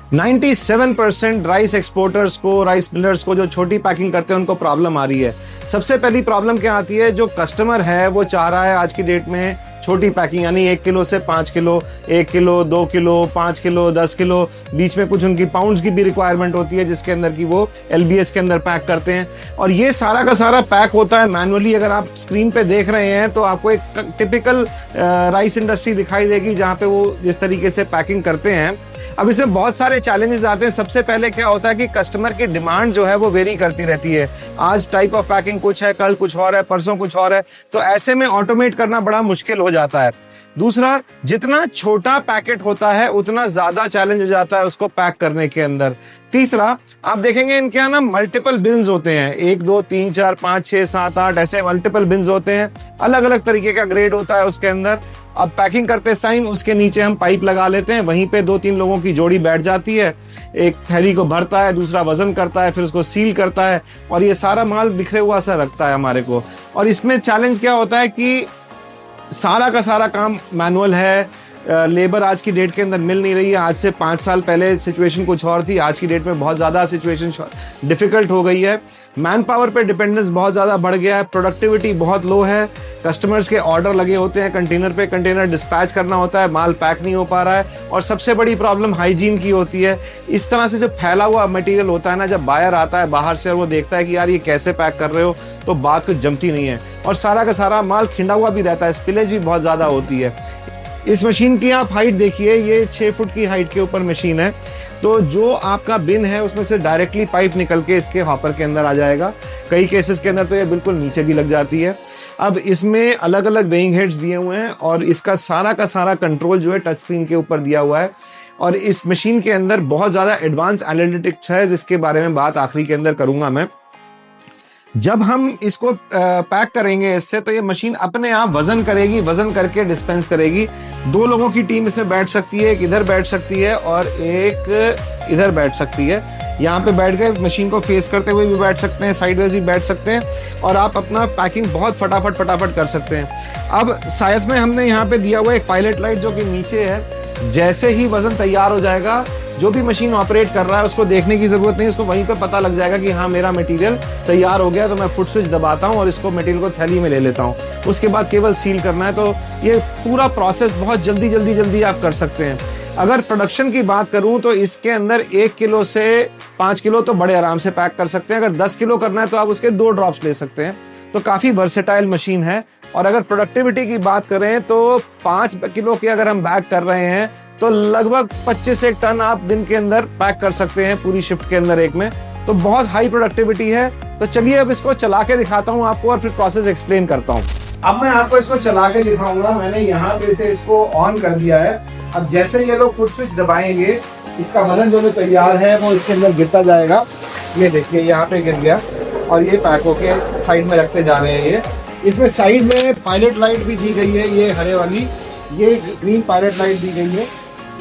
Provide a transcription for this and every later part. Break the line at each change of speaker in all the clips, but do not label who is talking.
97% rice exporters को, rice millers को, जो छोटी पैकिंग करते हैं उनको प्रॉब्लम आ रही है। सबसे पहली प्रॉब्लम क्या आती है, जो कस्टमर है वो चाह रहा है आज की डेट में छोटी पैकिंग, यानी 1 किलो से 5 kilo, 1 kilo, 2 kilo, 5 kilo, 10 kilo, बीच में कुछ उनकी पाउंड्स की भी रिक्वायरमेंट होती है जिसके अंदर की वो LBS के अंदर पैक करते हैं। और ये सारा का सारा पैक होता है मैनुअली। अगर आप स्क्रीन पे देख रहे हैं तो आपको एक टिपिकल राइस इंडस्ट्री दिखाई देगी जहाँ पे वो जिस तरीके से पैकिंग करते हैं। अब इसमें बहुत सारे चैलेंजेस आते हैं। सबसे पहले क्या होता है कि कस्टमर की डिमांड जो है वो वेरी करती रहती है। आज टाइप ऑफ पैकिंग कुछ है, कल कुछ और है, परसों कुछ और है, तो ऐसे में ऑटोमेट करना बड़ा मुश्किल हो जाता है। दूसरा, जितना छोटा पैकेट होता है उतना ज्यादा चैलेंज हो जाता है उसको पैक करने के अंदर। तीसरा, आप देखेंगे इनके यहाँ ना मल्टीपल बिन्स होते हैं, 1 2 3 4 5 6 7 8 ऐसे मल्टीपल बिन्स होते हैं। अलग अलग तरीके का ग्रेड होता है उसके अंदर। अब पैकिंग करते टाइम उसके नीचे हम पाइप लगा लेते हैं, वहीं पे 2-3 लोगों की जोड़ी बैठ जाती है। एक थैली को भरता है, दूसरा वजन करता है, फिर उसको सील करता है, और ये सारा माल बिखरे हुआ सा रखता है हमारे को। और इसमें चैलेंज क्या होता है कि सारा का सारा काम मैनुअल है। लेबर आज की डेट के अंदर मिल नहीं रही है। आज से 5 साल पहले सिचुएशन कुछ और थी, आज की डेट में बहुत ज़्यादा सिचुएशन डिफिकल्ट हो गई है। मैन पावर पे डिपेंडेंस बहुत ज़्यादा बढ़ गया है, प्रोडक्टिविटी बहुत लो है। कस्टमर्स के ऑर्डर लगे होते हैं, कंटेनर पे कंटेनर डिस्पैच करना होता है, माल पैक नहीं हो पा रहा है। और सबसे बड़ी प्रॉब्लम हाइजीन की होती है। इस तरह से जो फैला हुआ मटेरियल होता है ना, जब बायर आता है बाहर से और वो देखता है कि यार ये कैसे पैक कर रहे हो, तो बात कुछ जमती नहीं है। और सारा का सारा माल खिंडा हुआ भी रहता है, स्पिलेज भी बहुत ज़्यादा होती है। इस मशीन की आप हाइट देखिए, ये 6 फुट की हाइट के ऊपर मशीन है। तो जो आपका बिन है उसमें से डायरेक्टली पाइप निकल के इसके हॉपर के अंदर आ जाएगा। कई केसेस के अंदर तो ये बिल्कुल नीचे भी लग जाती है। अब इसमें अलग अलग वेइंग हेड्स दिए हुए हैं और इसका सारा का सारा कंट्रोल जो है टच स्क्रीन के ऊपर दिया हुआ है। और इस मशीन के अंदर बहुत ज़्यादा एडवांस एनालिटिक्स है जिसके बारे में बात आखिरी के अंदर करूंगा मैं। जब हम इसको पैक करेंगे इससे, तो ये मशीन अपने आप वजन करेगी, वजन करके डिस्पेंस करेगी। 2 लोगों की टीम इसमें बैठ सकती है, एक इधर बैठ सकती है और एक इधर बैठ सकती है। यहाँ पे बैठ गए, मशीन को फेस करते हुए भी बैठ सकते हैं, साइडवेज भी बैठ सकते हैं, और आप अपना पैकिंग बहुत फटाफट कर सकते हैं। अब साइज में हमने यहाँ पे दिया हुआ एक पायलट लाइट जो कि नीचे है। जैसे ही वजन तैयार हो जाएगा, जो भी मशीन ऑपरेट कर रहा है उसको देखने की जरूरत नहीं, उसको वहीं पे पता लग जाएगा कि हाँ मेरा मटेरियल तैयार हो गया। तो मैं फुट स्विच दबाता हूँ और इसको मटेरियल को थैली में ले लेता हूँ। उसके बाद केवल सील करना है। तो ये पूरा प्रोसेस बहुत जल्दी आप कर सकते हैं। अगर प्रोडक्शन की बात करूं तो इसके अंदर 1 किलो से 5 किलो तो बड़े आराम से पैक कर सकते हैं। अगर 10 किलो करना है तो आप उसके 2 ड्रॉप्स ले सकते हैं। तो काफी वर्सेटाइल मशीन है। और अगर प्रोडक्टिविटी की बात करें तो 5 किलो के अगर हम बैग कर रहे हैं तो लगभग 25 से टन आप दिन के अंदर पैक कर सकते हैं पूरी शिफ्ट के अंदर एक में। तो बहुत हाई प्रोडक्टिविटी है। तो चलिए अब इसको चला के दिखाता हूं आपको और फिर प्रोसेस एक्सप्लेन करता हूं। अब मैं आपको इसको चला के दिखाऊंगा। मैंने यहाँ पे से इसको ऑन कर दिया है। अब जैसे ये लोग फुट स्विच दबाएंगे, इसका वजन जो तैयार है वो इसके अंदर गिरता जाएगा। ये देखिए यहाँ पे गिर गया और ये पैक होके साइड में रखते जा रहे हैं। ये इसमें साइड में पायलट लाइट भी दी गई है, ये हरे वाली, ये ग्रीन पायलट लाइट दी गई है।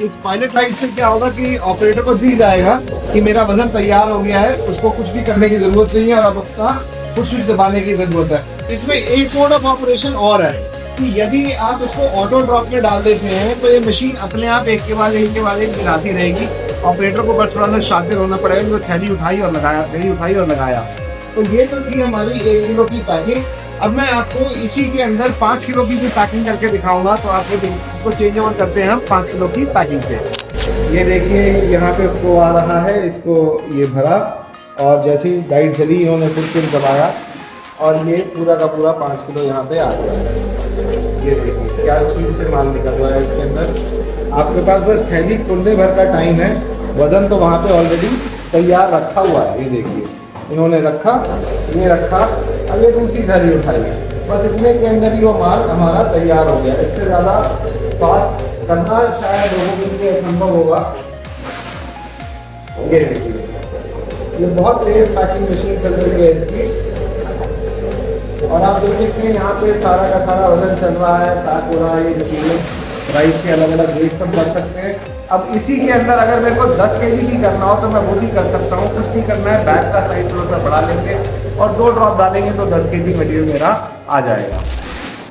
इस पायलट लाइट से क्या होगा कि ऑपरेटर को दिख जाएगा कि मेरा वजन तैयार हो गया है, उसको कुछ भी करने की जरूरत नहीं है और अब अपना फुट स्विच दबाने की जरूरत है। इसमें एक मोड ऑफ ऑपरेशन और है कि यदि आप इसको ऑटो ड्रॉप में डाल देते हैं तो ये मशीन अपने आप एक के बाद एक गिराती रहेगी। ऑपरेटर को बस थोड़ा सा शातिर होना पड़ेगा, जो थैली उठाई और लगाया। तो ये तो थी हमारी 1 किलो की पैकिंग। अब मैं आपको इसी के अंदर 5 किलो की भी पैकिंग करके दिखाऊंगा। तो आप इसको चेंज ओवर करते हैं हम 5 किलो की पैकिंग पे। ये देखिए यहाँ पे को आ रहा है, इसको ये भरा और जैसे ही लाइट जली इन्होंने फिर दबाया और ये पूरा का पूरा 5 किलो यहाँ पे आ गया। ये देखिए क्या स्पीड से माल निकल रहा है इसके अंदर। आपके पास बस थैली खुलने भर का टाइम है। वजन तो वहाँ पे ऑलरेडी तैयार रखा हुआ है। ये देखिए इन्होंने रखा, ये रखा, अब ये दूसरी थैली उठाई, बस इतने के अंदर ही वो माल हमारा तैयार हो गया। इससे ज़्यादा बात करना शायद लोगों के लिए असंभव होगा। ये देखिए ये बहुत तेज पैकिंग मशीन चल रही है इसकी। और आप देख सकते हैं यहाँ पे सारा का सारा वजन चल रहा है, पैक हो रहा है। ये मशीन राइस के अलग अलग वेट सब कर सकते हैं। अब इसी के अंदर अगर मेरे को 10 केजी भी करना हो तो मैं वो भी कर सकता हूँ। कुछ नहीं करना है, बैग का साइज थोड़ा सा बढ़ा लेंगे और 2 ड्रॉप डालेंगे तो 10 केजी मटेरियल मेरा आ जाएगा।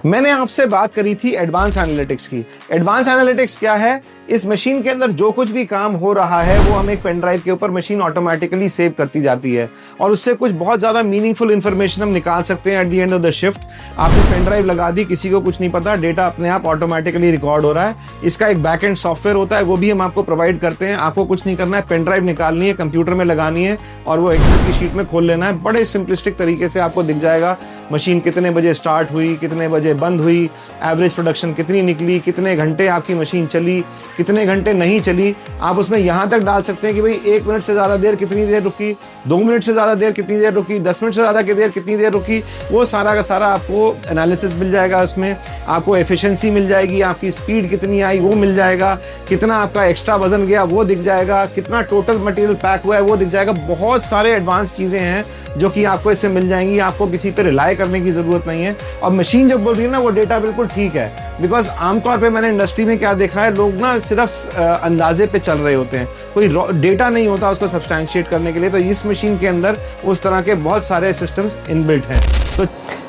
मैंने आपसे बात करी थी एडवांस एनालिटिक्स की। एडवांस एनालिटिक्स क्या है? इस मशीन के अंदर जो कुछ भी काम हो रहा है वो हम एक पेन ड्राइव के ऊपर मशीन ऑटोमेटिकली सेव करती जाती है और उससे कुछ बहुत ज़्यादा मीनिंगफुल इन्फॉर्मेशन हम निकाल सकते हैं at the end of the shift. आपने पेन ड्राइव लगा दी, किसी को कुछ नहीं पता, डेटा अपने आप ऑटोमेटिकली रिकॉर्ड हो रहा है। इसका एक बैक एंड सॉफ्टवेयर होता है, वो भी हम आपको प्रोवाइड करते हैं। आपको कुछ नहीं करना है, पेन ड्राइव निकालनी है, कंप्यूटर में लगानी है और वो एक्सेल की शीट में खोल लेना है। बड़े सिंपलिस्टिक तरीके से आपको दिख जाएगा मशीन कितने बजे स्टार्ट हुई, कितने बजे बंद हुई, एवरेज प्रोडक्शन कितनी निकली, कितने घंटे आपकी मशीन चली, कितने घंटे नहीं चली। आप उसमें यहाँ तक डाल सकते हैं कि भाई 1 मिनट से ज़्यादा देर कितनी देर रुकी, 2 मिनट से ज़्यादा देर कितनी देर रुकी, 10 मिनट से ज़्यादा देर कितनी देर रुकी। वो सारा का सारा आपको एनालिसिस मिल जाएगा। उसमें आपको एफिशिएंसी मिल जाएगी, आपकी स्पीड कितनी आई वो मिल जाएगा, कितना आपका एक्स्ट्रा वजन गया वो दिख जाएगा, कितना टोटल मटेरियल पैक हुआ है वो दिख जाएगा। बहुत सारे एडवांस चीज़ें हैं जो कि आपको इससे मिल जाएंगी। आपको किसी पे रिलाय करने की ज़रूरत नहीं है। और मशीन जब बोल रही है ना, वो डेटा बिल्कुल ठीक है। बिकॉज आमतौर पे मैंने इंडस्ट्री में क्या देखा है, लोग ना सिर्फ अंदाजे पे चल रहे होते हैं, कोई डेटा नहीं होता उसको सब्सटैंशिएट करने के लिए। तो इस मशीन के अंदर उस तरह के बहुत सारे सिस्टम्स इनबिल्ट हैं।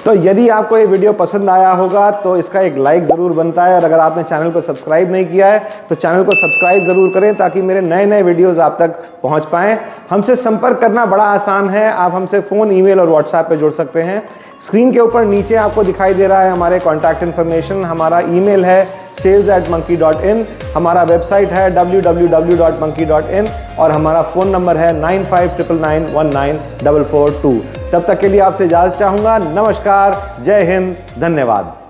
तो यदि आपको ये वीडियो पसंद आया होगा तो इसका एक लाइक ज़रूर बनता है, और अगर आपने चैनल को सब्सक्राइब नहीं किया है तो चैनल को सब्सक्राइब ज़रूर करें ताकि मेरे नए नए वीडियोस आप तक पहुंच पाएँ। हमसे संपर्क करना बड़ा आसान है। आप हमसे फ़ोन, ईमेल और व्हाट्सएप पे जुड़ सकते हैं। स्क्रीन के ऊपर नीचे आपको दिखाई दे रहा है हमारे कॉन्टैक्ट इन्फॉर्मेशन। हमारा ईमेल है sales@monkey.in, हमारा वेबसाइट है www.monkey.in और हमारा फ़ोन नंबर है 9599194442। तब तक के लिए आपसे इजाज़त चाहूँगा। नमस्कार, जय हिंद, धन्यवाद।